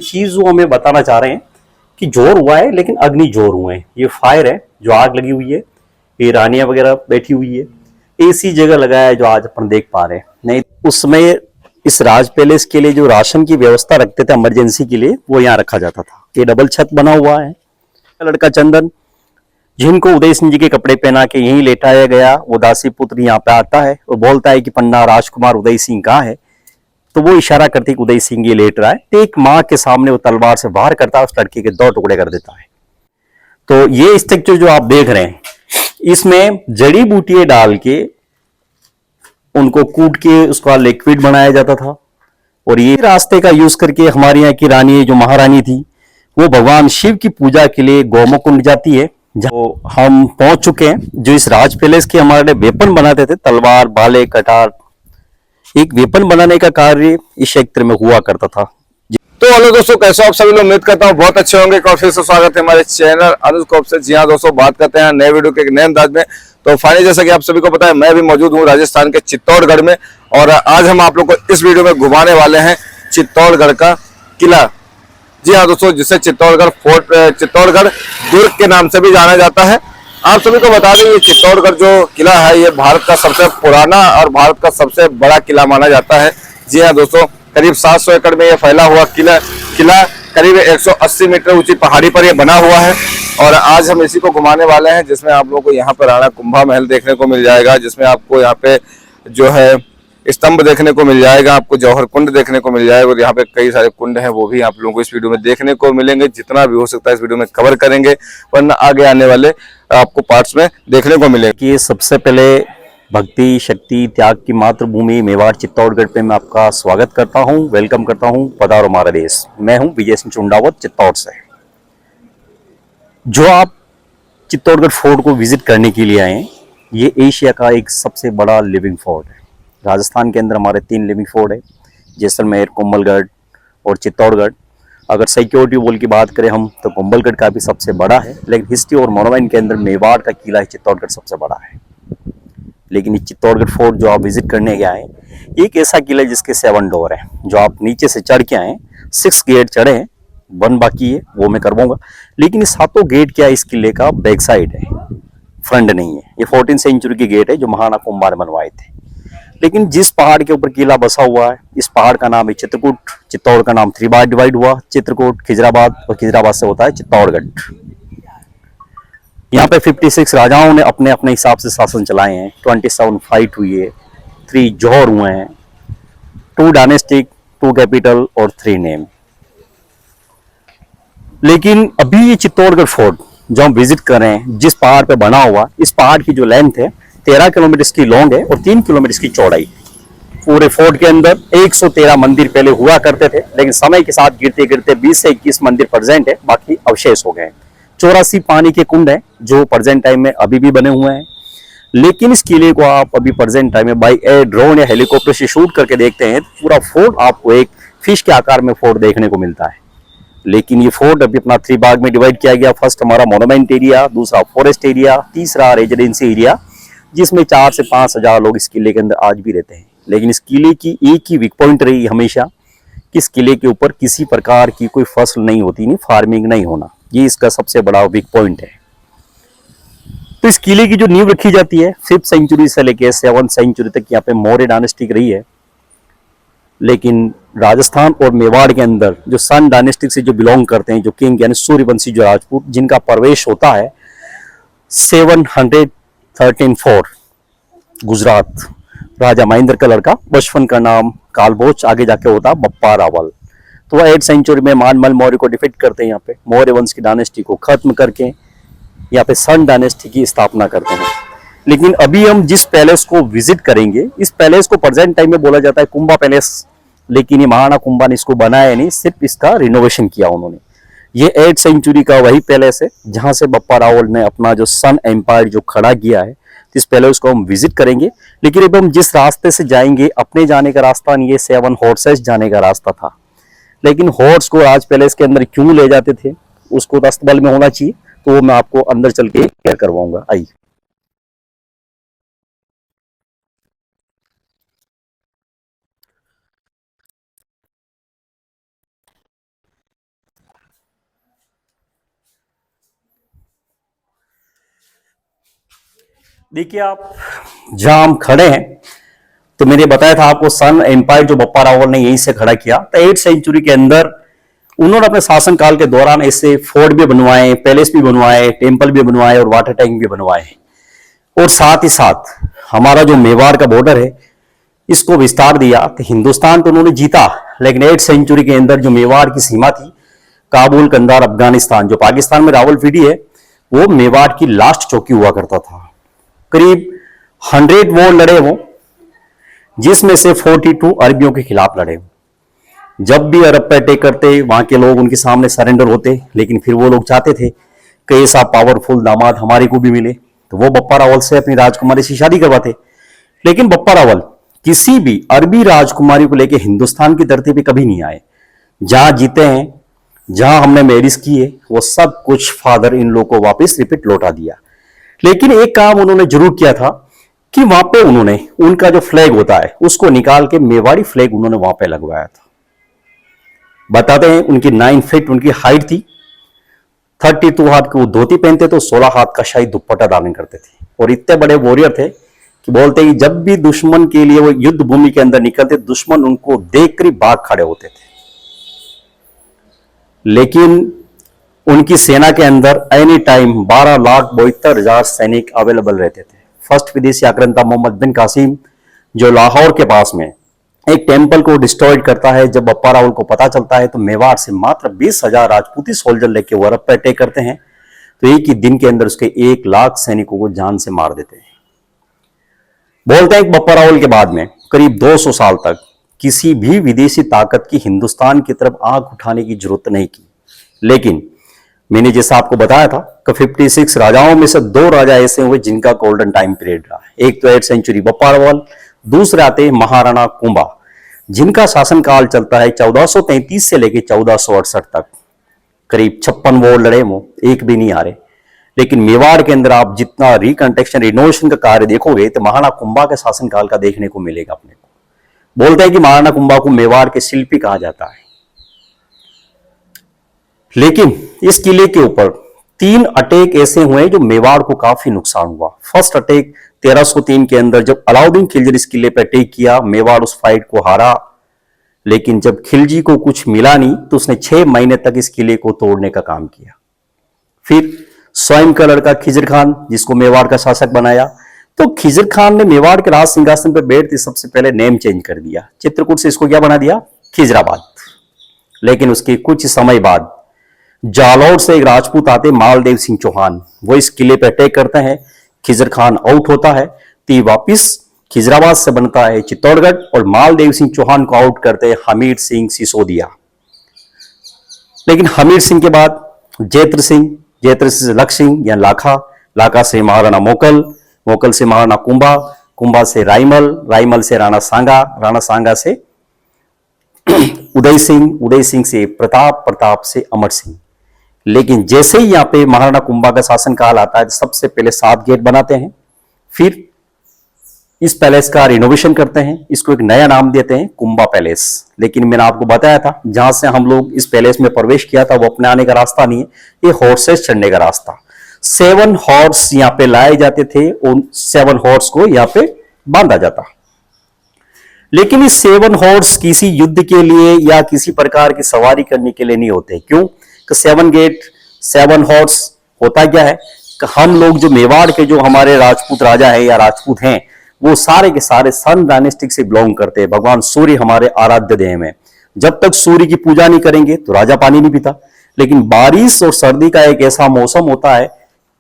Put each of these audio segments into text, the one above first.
चीज वो हमें बताना चाह रहे हैं कि जोर हुआ है लेकिन अग्नि जोर हुए हैं। ये फायर है जो आग लगी हुई है, ये रानियां वगैरह बैठी हुई है, ऐसी जगह लगाया है जो आज अपन देख पा रहे हैं। नहीं उस समय इस राज पैलेस के लिए जो राशन की व्यवस्था रखते थे इमरजेंसी के लिए, वो यहाँ रखा जाता था। ये डबल छत बना हुआ है। लड़का चंदन, जिनको उदय सिंह जी के कपड़े पहना के यहीं लेटाया गया, वो दासी पुत्र यहाँ पे आता है और बोलता है कि पन्ना राजकुमार उदय सिंह कहाँ है। तो वो इशारा करती कि उदय सिंह ये लेट रहा है। तो एक माँ के सामने वो तलवार से वार करता है, उस लड़के के दो टुकड़े कर देता है। तो ये स्ट्रक्चर जो आप देख रहे हैं, इसमें जड़ी बूटियां डाल के उनको कूट के उसका लिक्विड बनाया जाता था। और ये रास्ते का यूज करके हमारे यहाँ की रानी जो महारानी थी, वो भगवान शिव की पूजा के लिए गौमुख कुंड जाती है, जहाँ हम पहुंच चुके हैं। जो इस राज पैलेस के हमारे वेपन बनाते थे, तलवार, भाले, कटार, एक वेपन बनाने का कार्य इस क्षेत्र में हुआ करता था। तो हेलो दोस्तों, कैसे आप सभी लोग? उम्मीद करता हूँ बहुत अच्छे होंगे। और फिर से स्वागत है हमारे चैनल अनुज कोप से। जी हाँ दोस्तों, बात करते हैं नए वीडियो के एक नए अंदाज में। तो फाइनली जैसा कि आप सभी को पता है, मैं भी मौजूद हूँ राजस्थान के चित्तौड़गढ़ में। और आज हम आप लोग को इस वीडियो में घुमाने वाले हैं चित्तौड़गढ़ का किला। जी हाँ दोस्तों, जिसे चित्तौड़गढ़ फोर्ट, चित्तौड़गढ़ दुर्ग के नाम से भी जाना जाता है। आप सभी को बता दें, ये चित्तौड़गढ़ जो किला है, ये भारत का सबसे पुराना और भारत का सबसे बड़ा किला माना जाता है। जी हाँ दोस्तों, करीब 700 एकड़ में ये फैला हुआ किला किला करीब 180 मीटर ऊंची पहाड़ी पर ये बना हुआ है। और आज हम इसी को घुमाने वाले हैं, जिसमें आप लोगों को यहाँ पर राणा कुंभा महल देखने को मिल जाएगा, जिसमें आपको यहाँ पे जो है स्तंभ देखने को मिल जाएगा, आपको जौहर कुंड देखने को मिल जाएगा। और यहाँ पे कई सारे कुंड हैं, वो भी आप लोगों को इस वीडियो में देखने को मिलेंगे। जितना भी हो सकता है इस वीडियो में कवर करेंगे, वरना आगे आने वाले आपको पार्ट्स में देखने को मिलेंगे। कि सबसे पहले भक्ति, शक्ति, त्याग की मातृभूमि मेवाड़ चित्तौड़गढ़ पे मैं आपका स्वागत करता हूँ, वेलकम करता हूँ। पधारो हमारा देश। मैं हूँ विजय सिंह चुंडावत, चित्तौड़ से। जो आप चित्तौड़गढ़ फोर्ट को विजिट करने के लिए आए हैं, ये एशिया का एक सबसे बड़ा लिविंग फोर्ट है। राजस्थान के अंदर हमारे 3 लिविंग फोर्ट है, जैसलमेर, कुंभलगढ़ और चित्तौड़गढ़। अगर सिक्योरिटी वॉल की बात करें हम, तो कुंभलगढ़ का भी सबसे बड़ा है, लेकिन हिस्ट्री और मोनुमेंट के अंदर मेवाड़ का किला है चित्तौड़गढ़ सबसे बड़ा है। लेकिन ये चित्तौड़गढ़ फोर्ट जो आप विजिट करने गए आए, एक ऐसा किला है जिसके 7 डोर है। जो आप नीचे से चढ़ के आए, 6 गेट चढ़े हैं, 1 बाकी है, वो मैं करवाऊंगा। लेकिन ये 7 गेट क्या इस किले का बैक साइड है, फ्रंट नहीं है। ये 14 सेंचुरी के गेट है जो महाराणा कुंभा ने बनवाए थे। लेकिन जिस पहाड़ के ऊपर किला बसा हुआ है, इस पहाड़ का नाम है चित्रकूट। चित्तौड़ का नाम 3 बार डिवाइड हुआ, चित्रकूट, खिजराबाद, और खिजराबाद से होता है चित्तौड़गढ़। यहाँ पे 56 राजाओं ने अपने अपने हिसाब से शासन चलाए हैं। 27 फाइट हुई है, 3 जौहर हुए हैं, 2 डायनेस्टिक, 2 कैपिटल और 3 नेम। लेकिन अभी ये चित्तौड़गढ़ फोर्ट जो हम विजिट कर रहे हैं, जिस पहाड़ पे बना हुआ, इस पहाड़ की जो लेंथ है 13 किलोमीटर इसकी लॉन्ग है और 3 किलोमीटर इसकी चौड़ाई। पूरे फोर्ट के अंदर 113 मंदिर पहले हुआ करते थे, लेकिन समय के साथ गिरते गिरते 20 से 21 मंदिर प्रेजेंट है, बाकी अवशेष हो गए। 84 पानी के कुंड है जो प्रेजेंट टाइम में अभी भी बने हुए हैं। लेकिन इस किले को आप अभी प्रेजेंट टाइम में बाई एयर, ड्रोन या हेलीकॉप्टर से शूट करके देखते हैं, तो पूरा फोर्ट आपको एक फिश के आकार में फोर्ट देखने को मिलता है। लेकिन ये फोर्ट अभी अपना 3 भाग में डिवाइड किया गया। फर्स्ट हमारा मोनुमेंट एरिया, दूसरा फॉरेस्ट एरिया, तीसरा रेजिडेंसी एरिया, जिसमें 4 से 5 हजार लोग इस किले के अंदर आज भी रहते हैं। लेकिन इस किले की एक ही वीक पॉइंट रही हमेशा कि इस किले के ऊपर किसी प्रकार की कोई फसल नहीं होती, नहीं फार्मिंग नहीं होना, ये इसका सबसे बड़ा वीक पॉइंट है। तो इस किले की जो नींव रखी जाती है 5th सेंचुरी से लेकर 7th सेंचुरी तक यहाँ पे मौर्य डायनेस्टी रही है। लेकिन राजस्थान और मेवाड़ के अंदर जो सन डायनेस्टी से जो बिलोंग करते हैं, जो किंग यानी सूर्यवंशी जो राजपूत, जिनका प्रवेश होता है 713 गुजरात, राजा महेंद्र का लड़का, बचपन का नाम कालभोज, आगे जाके होता बप्पा रावल। तो वह 8th सेंचुरी में मानमल मौर्य को डिफीट करते हैं, यहाँ पे मौर्य वंश की डायनेस्टी को खत्म करके यहाँ पे सन डायनेस्टी की स्थापना करते हैं। लेकिन अभी हम जिस पैलेस को विजिट करेंगे, इस पैलेस को प्रेजेंट टाइम में बोला जाता है कुंभा पैलेस। लेकिन ये महाराणा कुंभा ने इसको बनाया नहीं, सिर्फ इसका रिनोवेशन किया उन्होंने। ये 8th सेंचुरी का वही पैलेस है जहां से बप्पा रावल ने अपना जो सन एम्पायर जो खड़ा किया है। इस पैलेस को हम विजिट करेंगे। लेकिन अब हम जिस रास्ते से जाएंगे, अपने जाने का रास्ता नहीं, ये 7 हॉर्सेस जाने का रास्ता था। लेकिन हॉर्स को राज पैलेस के अंदर क्यों ले जाते थे, उसको दस्तबल में होना चाहिए, तो वो मैं आपको अंदर चल के क्लियर करवाऊंगा। आइए। देखिए आप जहां हम खड़े हैं, तो मैंने बताया था आपको सन एम्पायर जो बप्पा रावल ने यहीं से खड़ा किया। तो 8th सेंचुरी के अंदर उन्होंने अपने शासनकाल के दौरान ऐसे फोर्ट भी बनवाए, पैलेस भी बनवाए, टेम्पल भी बनवाए और वाटर टैंक भी बनवाए। और साथ ही साथ हमारा जो मेवाड़ का बॉर्डर है इसको विस्तार दिया। तो हिंदुस्तान तो उन्होंने जीता, लेकिन 8th सेंचुरी के अंदर जो मेवाड़ की सीमा थी, काबुल, कंधार, अफगानिस्तान, जो पाकिस्तान में रावलपिंडी है, वो मेवाड़ की लास्ट चौकी हुआ करता था। करीब 100 वॉर लड़े वो, जिसमें से 42 अरबियों के खिलाफ लड़े। जब भी अरब पे अटैक करते, वहां के लोग उनके सामने सरेंडर होते, लेकिन फिर वो लोग चाहते थे कि ऐसा पावरफुल दामाद हमारे को भी मिले, तो वो बप्पा रावल से अपनी राजकुमारी से शादी करवाते। लेकिन बप्पा रावल किसी भी अरबी राजकुमारी को लेकर हिंदुस्तान की धरती पे कभी नहीं आए। जहां जीते हैं, जहां हमने मैरिज की है, वो सब कुछ फादर इन लोग को वापस रिपीट लौटा दिया। लेकिन एक काम उन्होंने जरूर किया था कि वहां पे उन्होंने उनका जो फ्लैग होता है उसको निकाल के मेवाड़ी फ्लैग उन्होंने वहां पे लगवाया था। बताते हैं उनकी 9 फीट उनकी हाइट थी, 32 हाथ के वो धोती पहनते तो 16 हाथ का शाही दुपट्टा धारण करते थे। और इतने बड़े वॉरियर थे कि बोलते कि जब भी दुश्मन के लिए वो युद्ध भूमि के अंदर निकलते, दुश्मन उनको देखकर ही भाग खड़े होते थे। लेकिन उनकी सेना के अंदर एनी टाइम 12,72,000 सैनिक अवेलेबल रहते थे। फर्स्ट विदेशी आक्रांता मोहम्मद बिन कासिम, जो लाहौर के पास में एक टेंपल को डिस्ट्रॉयड करता है, जब बप्पा रावल को पता चलता है तो मेवाड़ से मात्र 20,000 राजपूती सोल्जर लेके वो अरब पर अटैक करते हैं। तो एक ही दिन के अंदर उसके 1 लाख सैनिकों को जान से मार देते हैं। बोलते हैं कि बप्पा रावल के बाद में करीब 200 साल तक किसी भी विदेशी ताकत की हिंदुस्तान की तरफ आंख उठाने की जरूरत नहीं की। लेकिन मैंने जैसा आपको बताया था कि 56 राजाओं में से 2 राजा ऐसे हुए जिनका गोल्डन टाइम पीरियड रहा। एक तो 8th सेंचुरी बप्पा रावल, दूसरे आते हैं महाराणा कुंभा, जिनका शासनकाल चलता है 1433 से लेकर 1468 तक। करीब 56 वॉर लड़े, वो एक भी नहीं हारे। लेकिन मेवाड़ के अंदर आप जितना रिकंस्ट्रक्शन, रिनोवेशन का कार्य देखोगे तो महाराणा कुंभा के शासनकाल का देखने को मिलेगा अपने को। बोलते हैं कि महाराणा कुंभा को मेवाड़ के शिल्पी कहा जाता है। लेकिन इस किले के ऊपर 3 अटैक ऐसे हुए जो मेवाड़ को काफी नुकसान हुआ। फर्स्ट अटैक 1303 के अंदर जब अलाउद्दीन खिलजी इस किले पर अटैक किया, मेवाड़ उस फाइट को हारा। लेकिन जब खिलजी को कुछ मिला नहीं तो उसने 6 महीने तक इस किले को तोड़ने का काम किया। फिर स्वयं का लड़का खिजर खान, जिसको मेवाड़ का शासक बनाया, तो खिजर खान ने मेवाड़ के राज सिंहासन पर बैठते सबसे पहले नेम चेंज कर दिया। चित्रकूट से इसको क्या बना दिया? खिजराबाद। लेकिन उसके कुछ समय बाद जालौर से एक राजपूत आते मालदेव सिंह चौहान, वो इस किले पर अटैक करते हैं। खिजर खान आउट होता है तो वापिस खिजराबाद से बनता है चित्तौड़गढ़, और मालदेव सिंह चौहान को आउट करते हैं हमीर सिंह सिसोदिया। लेकिन हमीर सिंह के बाद जैत्र सिंह, जैत्र से लख सिंह या लाखा, लाखा से महाराणा मोकल, मोकल से महाराणा कुंभा, कुंभा से रायमल, रायमल से राणा सांगा, राणा सांगा से उदय सिंह, उदय सिंह से प्रताप, प्रताप से अमर सिंह। लेकिन जैसे ही यहाँ पे महाराणा कुंभा का शासनकाल आता है तो सबसे पहले 7 गेट बनाते हैं। फिर इस पैलेस का रिनोवेशन करते हैं, इसको एक नया नाम देते हैं कुंभा पैलेस। लेकिन मैंने आपको बताया था जहां से हम लोग इस पैलेस में प्रवेश किया था वो अपने आने का रास्ता नहीं है, ये हॉर्सेस चढ़ने का रास्ता। 7 हॉर्स यहाँ पे लाए जाते थे, उन 7 हॉर्स को यहाँ पे बांधा जाता। लेकिन इस 7 हॉर्स किसी युद्ध के लिए या किसी प्रकार की सवारी करने के लिए नहीं होते। क्यों? 7 गेट 7 हॉर्स होता क्या है कि हम लोग जो मेवाड़ के जो हमारे राजपूत राजा है या राजपूत हैं, वो सारे के सारे सन डायनेस्टिक से बिलोंग करते हैं। भगवान सूर्य हमारे आराध्य देव में, जब तक सूर्य की पूजा नहीं करेंगे तो राजा पानी नहीं पीता। लेकिन बारिश और सर्दी का एक ऐसा मौसम होता है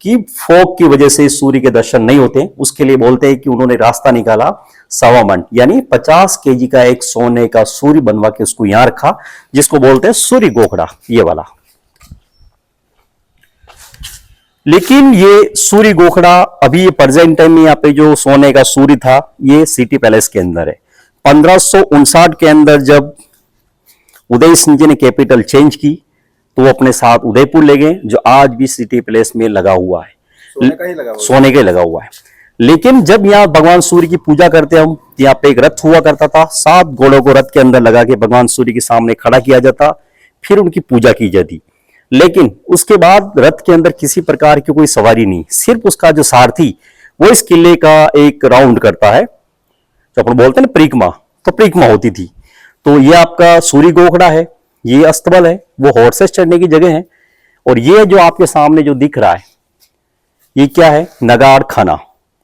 कि फॉग की वजह से सूर्य के दर्शन नहीं होते, उसके लिए बोलते हैं कि उन्होंने रास्ता निकाला 1.25 मन यानी 50 केजी का एक सोने का सूर्य बनवा के उसको यहां रखा, जिसको बोलते हैं सूर्य गोखड़ा, ये वाला। लेकिन ये सूर्य गोखड़ा अभी ये प्रेजेंट टाइम में यहाँ पे जो सोने का सूर्य था ये सिटी पैलेस के अंदर है। 1559 के अंदर जब उदय सिंह जी ने कैपिटल चेंज की तो वो अपने साथ उदयपुर ले गए, जो आज भी सिटी पैलेस में लगा हुआ है, सोने का ही लगा हुआ है। लेकिन जब यहाँ भगवान सूर्य की पूजा करते हम, यहाँ पे एक रथ हुआ करता था, 7 घोड़ों को रथ के अंदर लगा के भगवान सूर्य के सामने खड़ा किया जाता, फिर उनकी पूजा की जाती। लेकिन उसके बाद रथ के अंदर किसी प्रकार की कोई सवारी नहीं, सिर्फ उसका जो सारथी वो इस किले का एक राउंड करता है, जो अपन बोलते हैं ना परिक्रमा, तो परिक्रमा होती थी। तो ये आपका सूर्य गोखड़ा है, ये अस्तबल है, वो हॉर्सेस चढ़ने की जगह है। और ये जो आपके सामने जो दिख रहा है, ये क्या है? नगाड़ खाना,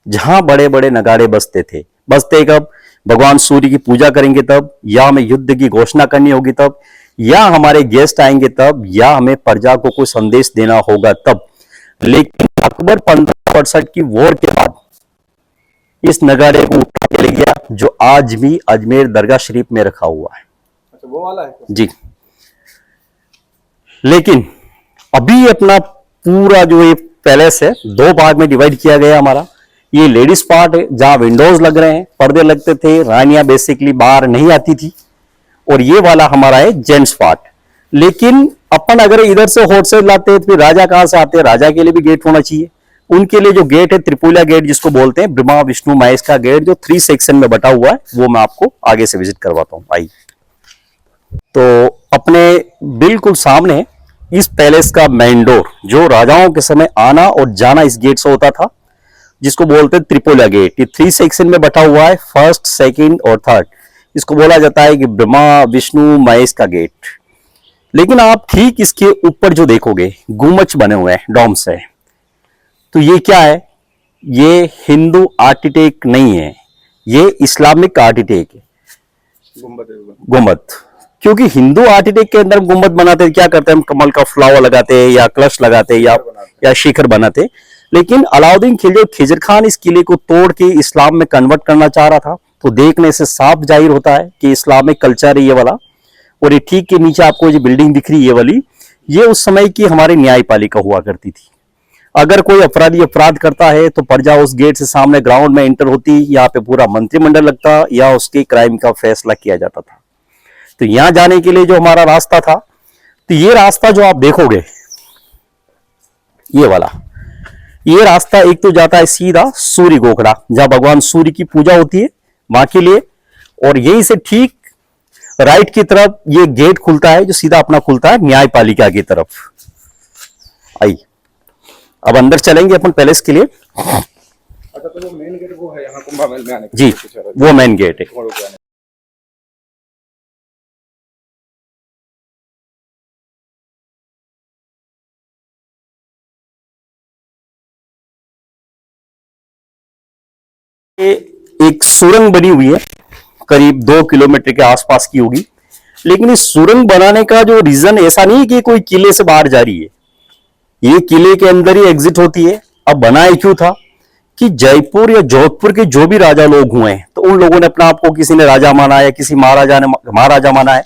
जहां बड़े बड़े नगाड़े बजते थे। बजते कब? भगवान सूर्य की पूजा करेंगे तब, या हमें युद्ध की घोषणा करनी होगी तब, या हमारे गेस्ट आएंगे तब, या हमें प्रजा को कोई संदेश देना होगा तब। लेकिन अकबर 1561 की वॉर के बाद इस नगाड़े को उठा के ले गया, जो आज भी अजमेर दरगाह शरीफ में रखा हुआ है। अच्छा, वो वाला है जी। लेकिन अभी अपना पूरा जो ये पैलेस है, दो भाग में डिवाइड किया गया हमारा। ये लेडीज पार्ट है, जहां विंडोज लग रहे हैं, पर्दे लगते थे, रानियां बेसिकली बाहर नहीं आती थी। और ये वाला हमारा है जेंट्स पार्ट। लेकिन अपन अगर इधर से हॉर्सेस लाते हैं तो फिर राजा कहां से आते हैं? राजा के लिए भी गेट होना चाहिए। उनके लिए जो गेट है त्रिपुलिया गेट जिसको बोलते हैं, ब्रह्मा विष्णु महेश का गेट, जो 3 सेक्शन में बटा हुआ है, वो मैं आपको आगे से विजिट करवाता हूं। आइए। तो अपने बिल्कुल सामने इस पैलेस का मेन डोर, जो राजाओं के समय आना और जाना इस गेट से होता था, जिसको बोलते हैं त्रिपोलिया गेट। ये 3 सेक्शन में बटा हुआ है, फर्स्ट, सेकंड और थर्ड। इसको बोला जाता है कि ब्रह्मा विष्णु महेश का गेट। लेकिन आप ठीक इसके ऊपर जो देखोगे, गुम्बज बने हुए हैं डोम से, तो ये क्या है? ये हिंदू आर्किटेक्ट नहीं है, ये इस्लामिक आर्किटेक्ट है। गुम्बद, क्योंकि हिंदू आर्किटेक्ट के अंदर गुम्बद बनाते हैं, क्या करते हैं? हम कमल का फ्लावर लगाते हैं, या कलश लगाते हैं, या शिखर बनाते हैं। लेकिन अलाउद्दीन खिजर खान इस किले को तोड़ के इस्लाम में कन्वर्ट करना चाह रहा था। तो देखने से साफ जाहिर होता है कि इस्लामिक कल्चर है ये वाला। और ये ठीक के नीचे आपको जो बिल्डिंग दिख रही है ये वाली, ये उस समय की हमारी न्यायपालिका हुआ करती थी। अगर कोई अपराधी अपराध करता है तो प्रजा उस गेट से सामने ग्राउंड में एंटर होती, यहाँ पे पूरा मंत्रिमंडल लगता, या उसके क्राइम का फैसला किया जाता था। तो यहां जाने के लिए जो हमारा रास्ता था, तो ये रास्ता जो आप देखोगे, ये वाला, ये रास्ता एक तो जाता है सीधा सूर्य गोखड़ा, जहां भगवान सूर्य की पूजा होती है, वहां के लिए। और यही से ठीक राइट की तरफ ये गेट खुलता है, जो सीधा अपना खुलता है न्यायपालिका की तरफ। आइए, अब अंदर चलेंगे अपन पैलेस के लिए। अच्छा, तो जो मेन गेट वो है यहाँ कुंभा महल में आने के जी, वो मेन गेट है। ये एक सुरंग बनी हुई है, करीब 2 किलोमीटर के आसपास की होगी। लेकिन इस सुरंग बनाने का जो रीजन ऐसा नहीं है कि कोई किले से बाहर जा रही है, ये किले के अंदर ही एग्जिट होती है। अब बनाया क्यों था कि जयपुर या जोधपुर के जो भी राजा लोग हुए हैं, तो उन लोगों ने अपना आपको, किसी ने राजा माना है, किसी महाराजा ने महाराजा माना है।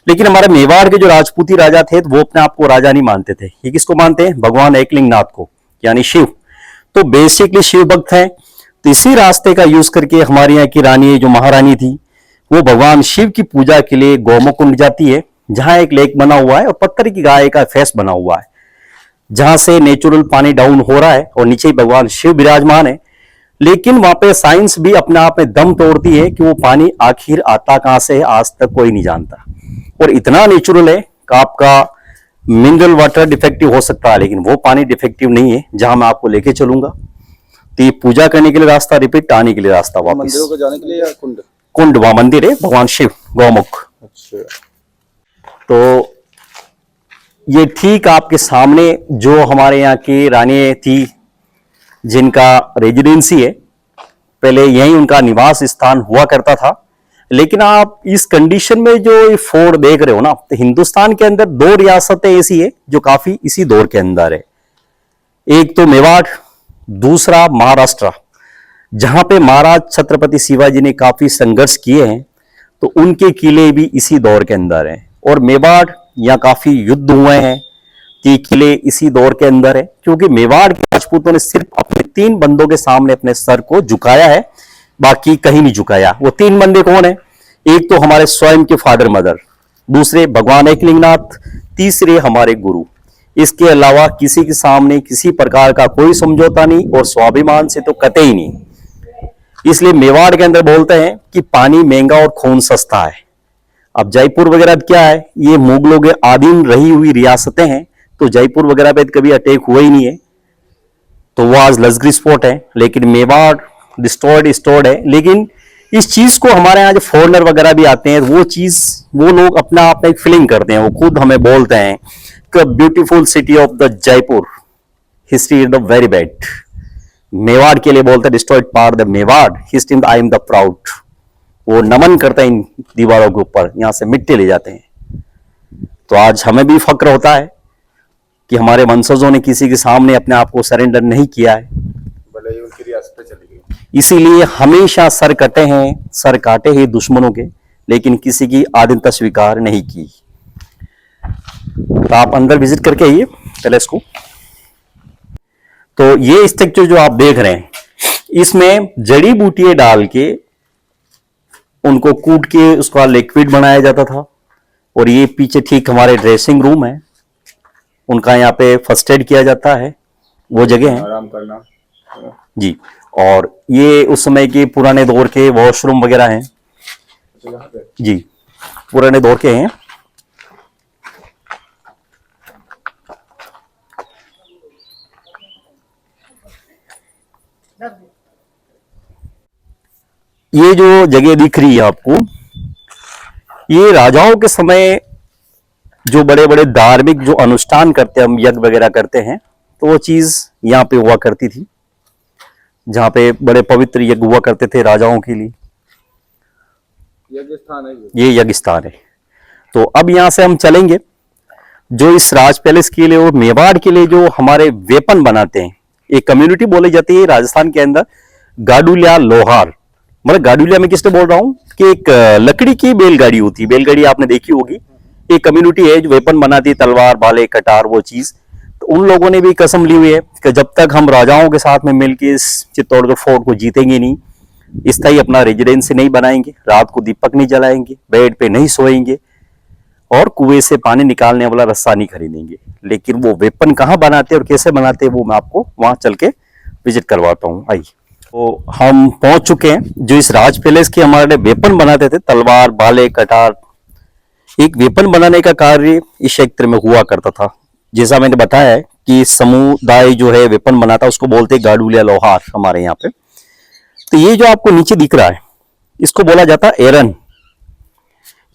लेकिन हमारे मेवाड़ के जो राजपूती राजा थे, तो वो अपने आप को राजा नहीं मानते थे। ये किसको मानते हैं? भगवान एकलिंगनाथ को, यानी शिव। तो बेसिकली शिव भक्त हैं। तो इसी रास्ते का यूज करके हमारे यहाँ की रानी, जो महारानी थी, वो भगवान शिव की पूजा के लिए गौमुख कुंड जाती है, जहां एक लेक बना हुआ है और पत्थर की गाय का फेस बना हुआ है, जहां से नेचुरल पानी डाउन हो रहा है और नीचे भगवान शिव विराजमान है। लेकिन वहां पे साइंस भी अपने आप में दम तोड़ती है कि वो पानी आखिर आता कहां से है, आज तक कोई नहीं जानता। और इतना नेचुरल है कि आपका मिनरल वाटर डिफेक्टिव हो सकता है, लेकिन वो पानी डिफेक्टिव नहीं है, जहां मैं आपको लेके चलूंगा। तो ये पूजा करने के लिए रास्ता रिपीट, आने के लिए रास्ता वापस। मंदिरों को जाने के लिए या कुंड? कुंड, वहां मंदिर है भगवान शिव गौमुख। अच्छा, तो ये ठीक आपके सामने जो हमारे यहाँ की रानी थी, जिनका रेजिडेंसी है, पहले यही उनका निवास स्थान हुआ करता था। लेकिन आप इस कंडीशन में जो ये फोर्ट देख रहे हो ना, तो हिंदुस्तान के अंदर 2 रियासतें ऐसी है जो काफी इसी दौर के अंदर है। एक तो मेवाड़, दूसरा महाराष्ट्र, जहां पे महाराज छत्रपति शिवाजी ने काफी संघर्ष किए हैं। तो उनके किले भी इसी दौर के अंदर हैं। और मेवाड़, यहाँ काफी युद्ध हुए हैं, ये किले इसी दौर के अंदर है। क्योंकि मेवाड़ के राजपूतों ने सिर्फ अपने 3 बंदों के सामने अपने सर को झुकाया है, बाकी कहीं नहीं झुकाया। वो 3 बंदे कौन है? एक तो हमारे स्वयं के फादर मदर, दूसरे भगवान एकलिंगनाथ, तीसरे हमारे गुरु। इसके अलावा किसी के सामने किसी प्रकार का कोई समझौता नहीं, और स्वाभिमान से तो कतई नहीं। इसलिए मेवाड़ के अंदर बोलते हैं कि पानी महंगा और खून सस्ता है। अब जयपुर वगैरह क्या है, ये मुगलों के अधीन रही हुई रियासतें हैं, तो जयपुर वगैरह पे कभी अटैक हुआ ही नहीं है। तो वो आज लग्जरी स्पॉट है, लेकिन मेवाड़ डिस्टॉर्ड है। लेकिन इस चीज को हमारे यहाँ जो फॉरेनर वगैरह भी आते हैं, वो चीज वो लोग अपना आप एक फीलिंग करते हैं, वो खुद हमें बोलते हैं कि beautiful city of the Jaipur, history is the very bad. Mewar के लिए बोलते हैं destroyed part the Mewar, history I am the proud. वो नमन करते हैं इन दीवारों के ऊपर, यहां से मिट्टी ले जाते हैं। तो आज हमें भी फक्र होता है कि हमारे वंशजों ने किसी के सामने अपने आप को सरेंडर नहीं किया है, भले ही उनकी रियासत पे चली गई। इसीलिए हमेशा सर काटे हैं दुश्मनों के, लेकिन किसी की आदिनता स्वीकार नहीं की। तो आप अंदर विजिट करके आइए पैलेस को। तो ये स्ट्रक्चर जो आप देख रहे हैं, इसमें जड़ी बूटियां डाल के उनको कूट के उसका लिक्विड बनाया जाता था। और ये पीछे ठीक हमारे ड्रेसिंग रूम है, उनका यहाँ पे फर्स्ट एड किया जाता है, वो जगह है आराम करना जी। और ये उस समय के पुराने दौर के वॉशरूम वगैरह हैं जी, पुराने दौर के हैं। ये जो जगह दिख रही है आपको, ये राजाओं के समय जो बड़े बड़े धार्मिक जो अनुष्ठान करते हैं, हम यज्ञ वगैरह करते हैं, तो वो चीज यहाँ पे हुआ करती थी, जहाँ पे बड़े पवित्र यज्ञ हुआ करते थे राजाओं के लिए। यज्ञ स्थान है ये यज्ञ स्थान है। तो अब यहाँ से हम चलेंगे, जो इस राज पैलेस के लिए और मेवाड़ के लिए जो हमारे वेपन बनाते हैं, एक कम्युनिटी बोली जाती है राजस्थान के अंदर, गाडुलिया लोहार। मतलब गाडुलिया में किसने बोल रहा हूँ कि एक लकड़ी की बैलगाड़ी होती है, बैलगाड़ी आपने देखी होगी। एक कम्युनिटी है जो वेपन बनाती है, तलवार, भाले, कटार, वो चीज। तो उन लोगों ने भी कसम ली हुई है कि जब तक हम राजाओं के साथ में मिलकर इस चित्तौड़गढ़ फोर्ट को जीतेंगे नहीं, स्थायी अपना रेजिडेंसी नहीं बनाएंगे, रात को दीपक नहीं जलाएंगे, बेड पे नहीं सोएंगे, और कुएं से पानी निकालने वाला रस्सा नहीं खरीदेंगे। लेकिन वो वेपन कहाँ बनाते और कैसे बनाते, वो मैं आपको वहां चल के विजिट करवाता हूँ। आइए। तो हम पहुंच चुके हैं, जो इस राज पैलेस के हमारे वेपन बनाते थे, तलवार, भाले, कटार। एक वेपन बनाने का कार्य इस क्षेत्र में हुआ करता था। जैसा मैंने बताया है कि समुदाय जो है वेपन बनाता, उसको बोलते हैं गाडुलिया लोहार हमारे यहाँ पे। तो ये जो आपको नीचे दिख रहा है, इसको बोला जाता है एरन।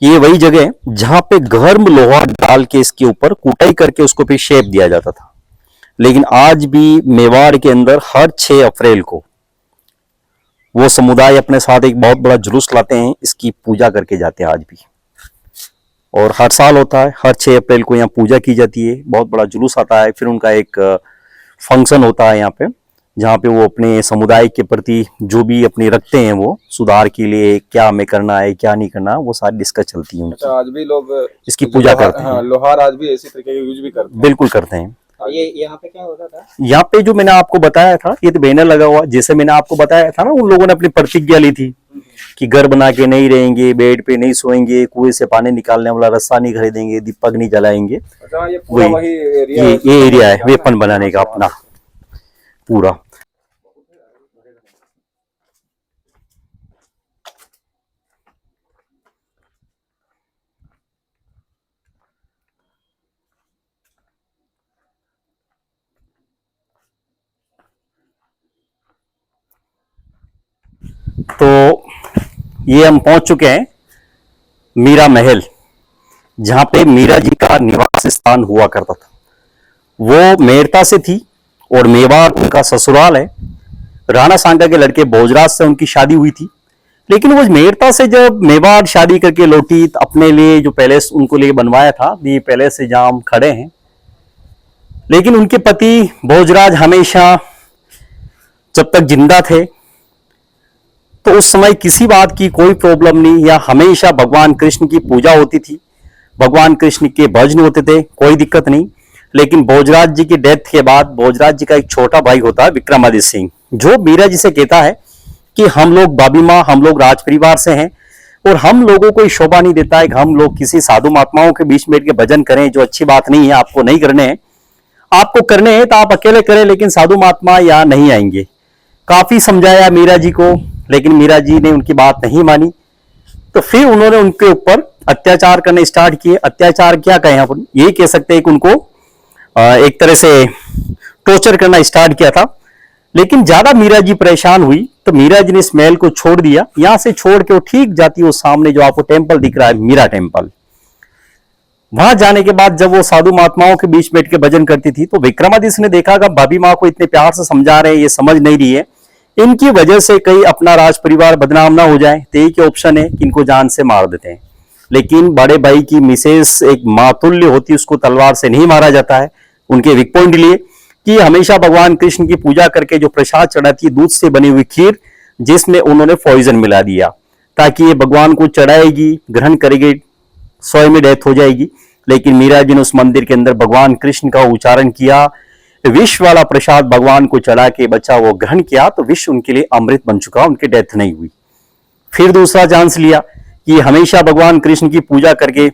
ये वही जगह है जहां पे गर्म लोहा डाल के इसके ऊपर कुटाई करके उसको फिर शेप दिया जाता था। लेकिन आज भी मेवाड़ के अंदर हर 6 अप्रैल को वो समुदाय अपने साथ एक बहुत बड़ा जुलूस लाते हैं, इसकी पूजा करके जाते हैं आज भी। और हर साल होता है, हर 6 अप्रैल को यहाँ पूजा की जाती है, बहुत बड़ा जुलूस आता है। फिर उनका एक फंक्शन होता है यहाँ पे, जहाँ पे वो अपने समुदाय के प्रति जो भी अपनी रखते हैं, वो सुधार के लिए क्या हमें करना है, क्या नहीं करना, वो सारी डिस्कस चलती है। अच्छा, आज भी लोग इसकी पूजा करते हैं। हाँ, लोहार आज भी इसी तरीके का यूज भी करते हैं। बिल्कुल करते हैं। ये यहाँ पे क्या होता था? यहाँ पे जो मैंने आपको बताया था, ये तो बैनर लगा हुआ, जैसे मैंने आपको बताया था ना, उन लोगों ने अपनी प्रतिज्ञा ली थी कि घर बना के नहीं रहेंगे, बेड पे नहीं सोएंगे, कुएं से पानी निकालने वाला रस्सा नहीं खरीदेंगे, दीपक नहीं जलाएंगे। अच्छा, ये पूरा वही एरिया ये एरिया है वेपन बनाने का अपना पूरा। तो ये हम पहुंच चुके हैं मीरा महल, जहां पे मीरा जी का निवास स्थान हुआ करता था। वो मेड़ता से थी और मेवाड़ उनका ससुराल है। राणा सांगा के लड़के भोजराज से उनकी शादी हुई थी। लेकिन वो मेड़ता से जब मेवाड़ शादी करके लौटी, तो अपने लिए जो पैलेस उनको लिए बनवाया था, ये पैलेस से जहां हम खड़े हैं, लेकिन उनके पति भोजराज हमेशा जब तक जिंदा थे, तो उस समय किसी बात की कोई प्रॉब्लम नहीं, या हमेशा भगवान कृष्ण की पूजा होती थी, भगवान कृष्ण के भजन होते थे, कोई दिक्कत नहीं। लेकिन भोजराज जी की डेथ के बाद भोजराज जी का एक छोटा भाई होता है विक्रमादित्य सिंह, जो मीरा जी से कहता है कि हम लोग बाबी माँ, हम लोग राज परिवार से हैं, और हम लोगों को शोभा नहीं देता है कि हम लोग किसी साधु महात्माओं के बीच बैठ के भजन करें, जो अच्छी बात नहीं है, आपको नहीं करने हैं। आपको करने हैं तो आप अकेले करें, लेकिन साधु महात्मा यहाँ नहीं आएंगे। काफी समझाया मीरा जी को, लेकिन मीरा जी ने उनकी बात नहीं मानी। तो फिर उन्होंने उनके ऊपर अत्याचार करने स्टार्ट किए। अत्याचार क्या कहें अपन, यही कह सकते हैं कि उनको एक तरह से टॉर्चर करना स्टार्ट किया था। लेकिन ज्यादा मीरा जी परेशान हुई तो मीरा जी ने इस महल को छोड़ दिया। यहां से छोड़ के वो ठीक जाती है, वो सामने जो आपको टेम्पल दिख रहा है मीरा टेम्पल, वहां जाने के बाद जब वो साधु महात्माओं के बीच बैठ के भजन करती थी तो विक्रमादित्य ने देखा कि भाभी माँ को इतने प्यार से समझा रहे हैं, ये समझ नहीं रही है, इनकी वजह से कहीं अपना राज परिवार बदनाम ना हो जाए, तो एक ही ऑप्शन है कि इनको जान से मार देते हैं। लेकिन बड़े भाई की मिसेस एक मातुल्य होती, उसको तलवार से नहीं मारा जाता है। उनके वीक पॉइंट लिए कि हमेशा भगवान कृष्ण की पूजा करके जो प्रसाद चढ़ाती है दूध से बनी हुई खीर, जिसमें उन्होंने पॉइजन मिला दिया ताकि ये भगवान को चढ़ाएगी, ग्रहण करेगी, स्वयं में डेथ हो जाएगी। लेकिन मीरा जी ने उस मंदिर के अंदर भगवान कृष्ण का उच्चारण किया, विष वाला प्रसाद भगवान को चढ़ा के बच्चा वो ग्रहण किया तो विष उनके लिए अमृत बन चुका, उनकी डेथ नहीं हुई। फिर दूसरा चांस लिया कि हमेशा भगवान कृष्ण की पूजा करके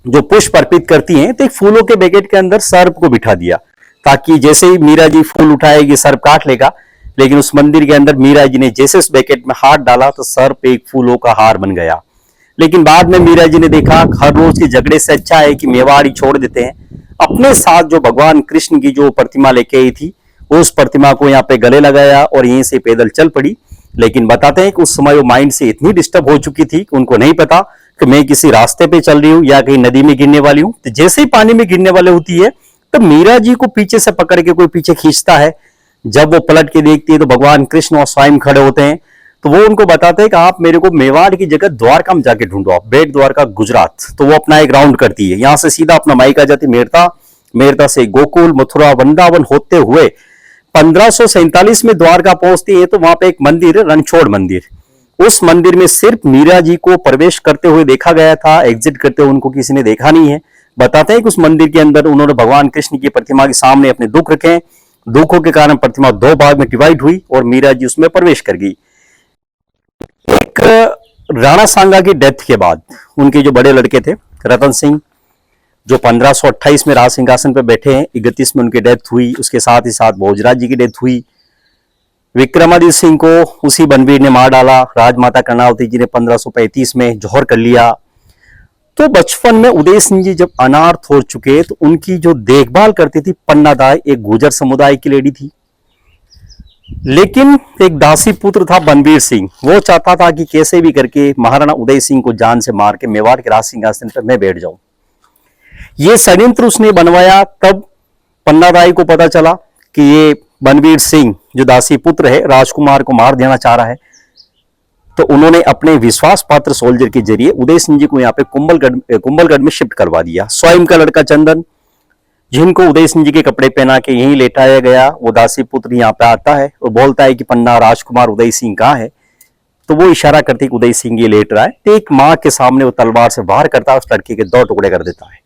जो पुष्प अर्पित करती हैं तो एक फूलों के पैकेट के अंदर सर्प को बिठा दिया ताकि जैसे ही मीरा जी फूल उठाएगी सर्प काट लेगा। लेकिन उस मंदिर के अंदर मीरा जी ने जैसे उस पैकेट में हाथ डाला तो सर्प एक फूलों का हार बन गया। लेकिन बाद में मीरा जी ने देखा हर रोज के झगड़े से अच्छा है कि मेवाड़ ही छोड़ देते हैं। अपने साथ जो भगवान कृष्ण की जो प्रतिमा लेके आई थी उस प्रतिमा को यहाँ पे गले लगाया और यहीं से पैदल चल पड़ी। लेकिन बताते हैं कि उस समय वो माइंड से इतनी डिस्टर्ब हो चुकी थी कि उनको नहीं पता कि मैं किसी रास्ते पे चल रही हूँ या कहीं नदी में गिरने वाली हूँ। तो जैसे ही पानी में गिरने वाले होती है तो मीरा जी को पीछे से पकड़ के कोई पीछे खींचता है। जब वो पलट के देखती है तो भगवान कृष्ण और स्वयं खड़े होते हैं। तो वो उनको बताते हैं कि आप मेरे को मेवाड़ की जगह द्वारका में जाके ढूंढो, आप बेट द्वारका गुजरात। तो वो अपना एक राउंड करती है, यहाँ से सीधा अपना माइक आ जाती मेरता, मेरता से गोकुल, मथुरा, वृंदावन होते हुए 1547 में द्वारका पहुंचती है। तो वहां पे एक मंदिर है रणछोड़ मंदिर, उस मंदिर में सिर्फ मीरा जी को प्रवेश करते हुए देखा गया था, एग्जिट करते हुए उनको किसी ने देखा नहीं है। बताते हैं कि उस मंदिर के अंदर उन्होंने भगवान कृष्ण की प्रतिमा के सामने अपने दुख रखे, दुखों के कारण प्रतिमा दो भाग में डिवाइड हुई और मीरा जी उसमें प्रवेश कर गई। एक राणा सांगा की डेथ के बाद उनके जो बड़े लड़के थे रतन सिंह, जो 1528 में राज सिंहासन पर बैठे हैं, 31 में उनकी डेथ हुई। उसके साथ ही साथ भोजराज जी की डेथ हुई। विक्रमादित्य सिंह को उसी बनवीर ने मार डाला। राजमाता कर्णावती जी ने 1535 में जौहर कर लिया। तो बचपन में उदय सिंह जी जब अनाथ हो चुके तो उनकी जो देखभाल करती थी पन्ना दाई, एक गुर्जर समुदाय की लेडी थी। लेकिन एक दासी पुत्र था बनवीर सिंह, वो चाहता था कि कैसे भी करके महाराणा उदय सिंह को जान से मार के मेवाड़ के राज सिंहासन पर मैं बैठ जाऊं। ये षड्यंत्र उसने बनवाया। तब पन्ना दाई को पता चला कि ये बनवीर सिंह जो दासी पुत्र है राजकुमार को मार देना चाह रहा है। तो उन्होंने अपने विश्वास पात्र सोल्जर के जरिए उदय सिंह जी को यहाँ पे कुंभलगढ़ में शिफ्ट करवा दिया। स्वयं का लड़का चंदन, जिनको उदय सिंह जी के कपड़े पहना के यहीं लेटाया गया, वो दासी पुत्र यहाँ पे आता है और बोलता है कि पन्ना राजकुमार उदय सिंह कहाँ है। तो वो इशारा करती कि उदय सिंह ये लेट रहा है। तो एक माँ के सामने वो तलवार से वार करता है, उस लड़के के 2 टुकड़े कर देता है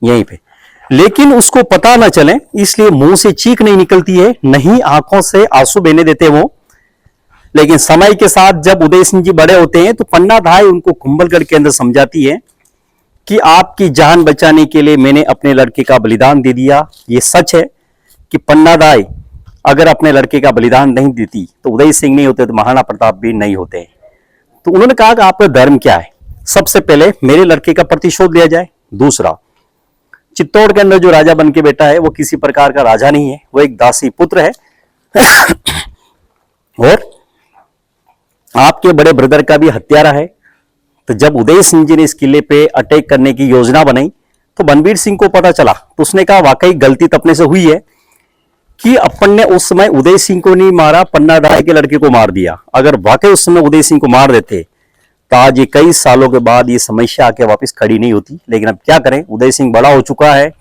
यहीं पे। लेकिन उसको पता ना चले इसलिए मुंह से चीख नहीं निकलती है, नहीं आंखों से आंसू बहने देते वो। लेकिन समय के साथ जब उदय सिंह जी बड़े होते हैं तो पन्ना दाई उनको कुंभलगढ़ के अंदर समझाती है कि आपकी जान बचाने के लिए मैंने अपने लड़के का बलिदान दे दिया। ये सच है कि पन्ना दाई अगर अपने लड़के का बलिदान नहीं देती तो उदय सिंह नहीं होते, तो महाराणा प्रताप भी नहीं होते। तो उन्होंने कहा कि आपका धर्म क्या है? सबसे पहले मेरे लड़के का प्रतिशोध लिया जाए। दूसरा, चित्तौड़ के अंदर जो राजा बन के बैठा है वो किसी प्रकार का राजा नहीं है, वो एक दासी पुत्र है। और आपके बड़े ब्रदर का भी हत्यारा है। तो जब उदय सिंह जी ने इस किले पे अटैक करने की योजना बनाई तो बनवीर सिंह को पता चला, तो उसने कहा वाकई गलती तो अपने से हुई है कि अपन ने उस समय उदय सिंह को नहीं मारा, पन्ना दाई के लड़के को मार दिया। अगर वाकई उस समय उदय सिंह को मार देते तो आज ये कई सालों के बाद ये समस्या आके वापस खड़ी नहीं होती। लेकिन अब क्या करें, उदय सिंह बड़ा हो चुका है,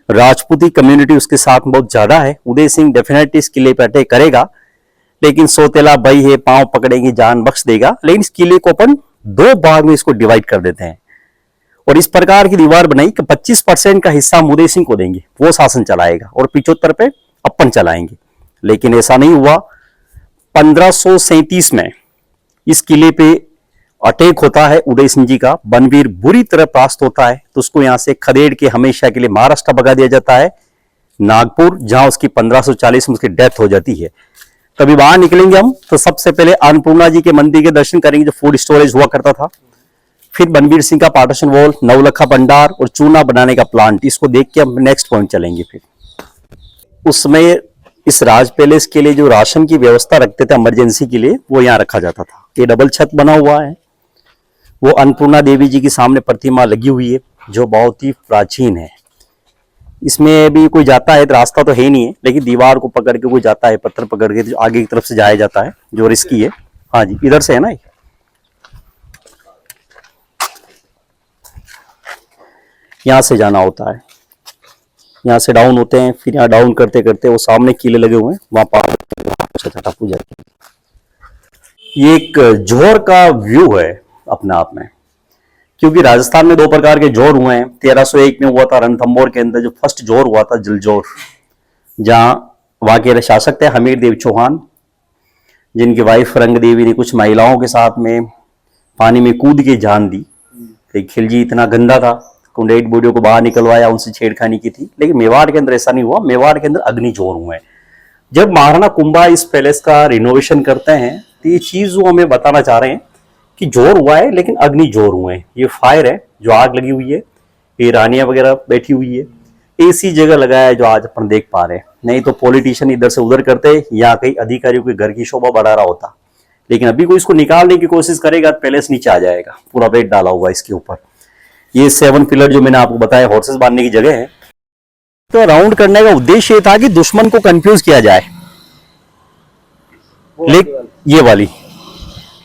राजपूती कम्युनिटी उसके साथ बहुत ज्यादा है। उदय सिंह डेफिनेटली इस किले पर अटैक करेगा, लेकिन सोतेला भाई है, पांव पकड़ेंगे जान बख्श देगा। लेकिन इस किले को अपन 2 भाग में इसको डिवाइड कर देते हैं और इस प्रकार की दीवार बनाई कि 25% का हिस्सा हम उदय सिंह को देंगे, वो शासन चलाएगा, और 75 पे अपन चलाएंगे। लेकिन ऐसा नहीं हुआ। 1537 में इस किले पे अटैक होता है उदय सिंह जी का। बनवीर बुरी तरह परास्त होता है तो उसको यहां से खदेड़ के हमेशा के लिए महाराष्ट्र भगा दिया जाता है, नागपुर, जहां उसकी 1540 में उसकी डेथ हो जाती है। कभी बाहर निकलेंगे हम तो सबसे पहले अन्नपूर्णा जी के मंदिर के दर्शन करेंगे जो फूड स्टोरेज हुआ करता था। फिर बनवीर सिंह का पार्टीशन वॉल, नवलखा भंडार और चूना बनाने का प्लांट, इसको देख के हम नेक्स्ट पॉइंट चलेंगे। फिर उस समय इस राज पैलेस के लिए जो राशन की व्यवस्था रखते थे इमरजेंसी के लिए, वो यहाँ रखा जाता था। ये डबल छत बना हुआ है। वो अन्नपूर्णा देवी जी की सामने प्रतिमा लगी हुई है जो बहुत ही प्राचीन है। इसमें भी कोई जाता है तो रास्ता तो है ही नहीं है, लेकिन दीवार को पकड़ के कोई जाता है, पत्थर पकड़ के जो आगे की तरफ से जाया जाता है, जो रिस्की है। हाँ जी, इधर से है ना, यहाँ से जाना होता है। यहाँ से डाउन होते हैं, फिर यहाँ डाउन करते करते वो सामने किले लगे हुए हैं, वहां पार टापू जाते हैं। ये एक जोहर का व्यू है अपने आप में, क्योंकि राजस्थान में दो प्रकार के जोर हुए हैं। 1301 में हुआ था रणथंभौर के अंदर, जो फर्स्ट जोर हुआ था जलजोर, जहां वहां के शासक थे हमीर देव चौहान, जिनकी वाइफ रंग देवी ने कुछ महिलाओं के साथ में पानी में कूद के जान दी। खिलजी इतना गंदा था, कुंडेट बूढ़ियों को बाहर निकलवाया, उनसे छेड़खानी की थी। लेकिन मेवाड़ के अंदर ऐसा नहीं हुआ। मेवाड़ के अंदर अग्नि जोर हुए हैं। जब महाराणा कुंभा इस पैलेस का रिनोवेशन करते हैं तो ये चीज वो हमें बताना चाह रहे हैं कि जोर हुआ है, लेकिन अग्नि जोर हुए हैं। ये फायर है, जो आग लगी हुई है, ये रानियां वगैरह बैठी हुई है, ऐसी जगह लगाया है जो आज अपन देख पा रहे हैं। नहीं तो पॉलिटिशियन इधर से उधर करते या कई अधिकारियों के घर की शोभा बढ़ा रहा होता। लेकिन अभी कोई इसको निकालने की कोशिश करेगा, पैलेस नीचे आ जाएगा। पूरा वेट डाला हुआ है इसके ऊपर। ये 7 पिलर जो मैंने आपको बताया हॉर्सेस बांधने की जगह है। तो राउंड करने का उद्देश्य ये था कि दुश्मन को कंफ्यूज किया जाए। ये वाली,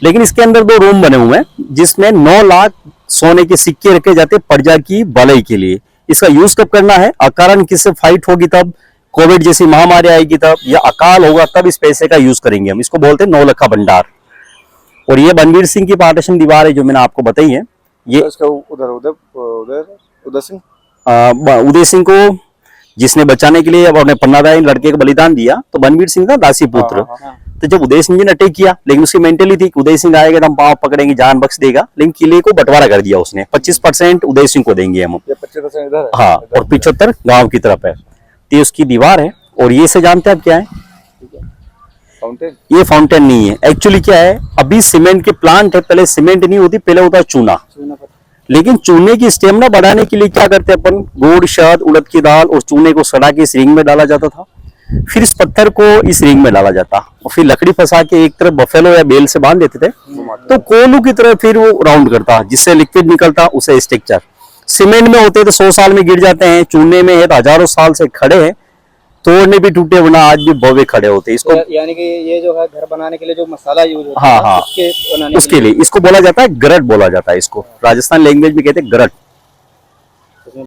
लेकिन इसके अंदर 2 रूम बने हुए हैं, जिसमें 9 लाख सोने के सिक्के रखे जाते प्रजा की भलाई के लिए। इसका यूज कब करना है? अकारण किससे फाइट होगी तब, कोविड जैसी महामारी आएगी तब, या अकाल होगा तब इस पैसे का यूज करेंगे हम। इसको बोलते हैं 9 लाख का भंडार। और ये बनवीर सिंह की पार्टीशन दीवार है जो मैंने आपको बताई है। ये उदय सिंह को जिसने बचाने के लिए अब अपने पन्नादाई लड़के का बलिदान दिया, तो बनवीर सिंह था दासी पुत्र। तो जब उदय सिंह जी ने अटैक किया, लेकिन उसकी मेंटली थी कि उदय सिंह आएगा तो हम पांव पकड़ेंगे, जान बख्श देगा। लेकिन किले को बंटवारा कर दिया उसने। 25% उदय सिंह को देंगे हम, 25% इधर है। हाँ, और 75 गांव की तरफ है। तो उसकी दीवार है। और ये से जानते हैं आप क्या है? फाउंटेन। ये फाउंटेन नहीं है। एक्चुअली क्या है, अभी सीमेंट के प्लांट है। पहले सीमेंट नहीं होती, पहले होता चूना। लेकिन चूने की स्टेमिना बढ़ाने के लिए क्या करते हैं अपन, गुड़, शहद, उड़द की दाल और चूने को सड़ा के इस रिंग में डाला जाता था। फिर इस पत्थर को इस रिंग में डाला जाता और फिर लकड़ी फंसा के एक तरफ बफेलो या बेल से बांध देते थे, तो कोलू की तरह फिर वो राउंड करता, जिससे लिक्विड निकलता, उसे स्ट्रक्चर। सीमेंट में होते तो 100 साल में गिर जाते हैं, चूने में है तो हजारों साल से खड़े हैं, तोड़ने भी टूटे वरना आज भी भव्य खड़े होते। इसको यानी कि ये जो है घर बनाने के लिए जो मसाला यूज होता है, हाँ, उसके लिए इसको बोला जाता है गरट, बोला जाता है इसको। राजस्थान लैंग्वेज में कहते हैं गरट।